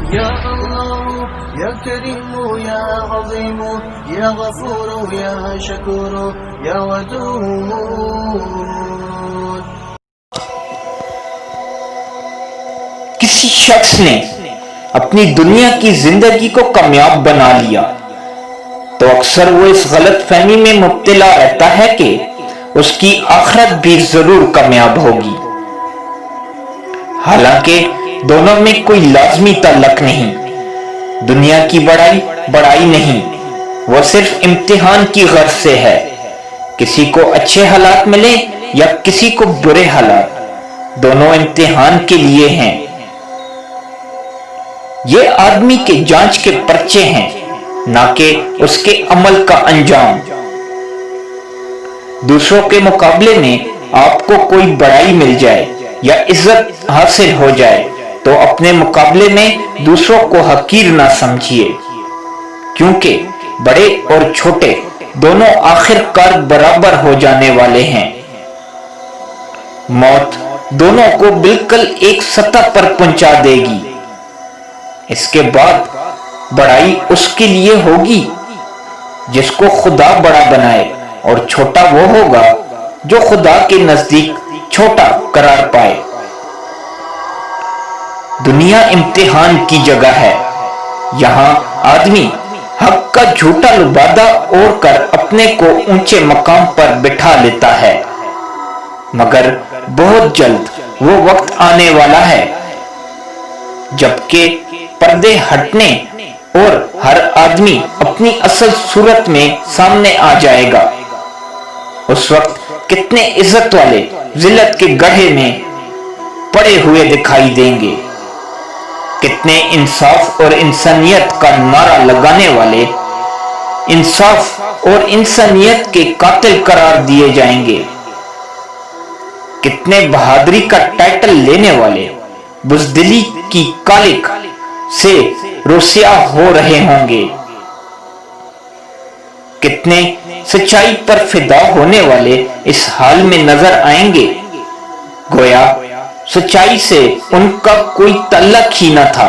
يا الله يا كريم يا عظيم يا غفور يا شكور يا ودود. کسی شخص نے اپنی دنیا کی زندگی کو کامیاب بنا لیا تو اکثر وہ اس غلط فہمی میں مبتلا رہتا ہے کہ اس کی آخرت بھی ضرور کامیاب ہوگی، حالانکہ دونوں میں کوئی لازمی تعلق نہیں۔ دنیا کی بڑائی نہیں، وہ صرف امتحان کی غرض سے ہے۔ کسی کو اچھے حالات ملے یا کسی کو برے حالات، دونوں امتحان کے لیے ہیں۔ یہ آدمی کے جانچ کے پرچے ہیں، نہ کہ اس کے عمل کا انجام۔ دوسروں کے مقابلے میں آپ کو کوئی بڑائی مل جائے یا عزت حاصل ہو جائے تو اپنے مقابلے میں دوسروں کو حقیر نہ سمجھیے، کیونکہ بڑے اور چھوٹے دونوں آخر کار برابر ہو جانے والے ہیں۔ موت دونوں کو بالکل ایک سطح پر پہنچا دے گی۔ اس کے بعد بڑائی اس کے لیے ہوگی جس کو خدا بڑا بنائے، اور چھوٹا وہ ہوگا جو خدا کے نزدیک چھوٹا قرار پائے۔ دنیا امتحان کی جگہ ہے، یہاں آدمی حق کا جھوٹا لبادہ اوڑھ کر اپنے کو اونچے مقام پر بٹھا لیتا ہے، مگر بہت جلد وہ وقت آنے والا ہے جبکہ پردے ہٹنے اور ہر آدمی اپنی اصل صورت میں سامنے آ جائے گا۔ اس وقت کتنے عزت والے ذلت کے گڑھے میں پڑے ہوئے دکھائی دیں گے، کتنے انصاف اور انسانیت کا نعرہ لگانے والے انصاف اور انسانیت کے قاتل قرار دیے جائیں گے، کتنے بہادری کا ٹائٹل لینے والے بزدلی کی کالک سے روسیاہ ہو رہے ہوں گے، کتنے سچائی پر فدا ہونے والے اس حال میں نظر آئیں گے گویا سچائی سے ان کا کوئی تعلق ہی نہ تھا۔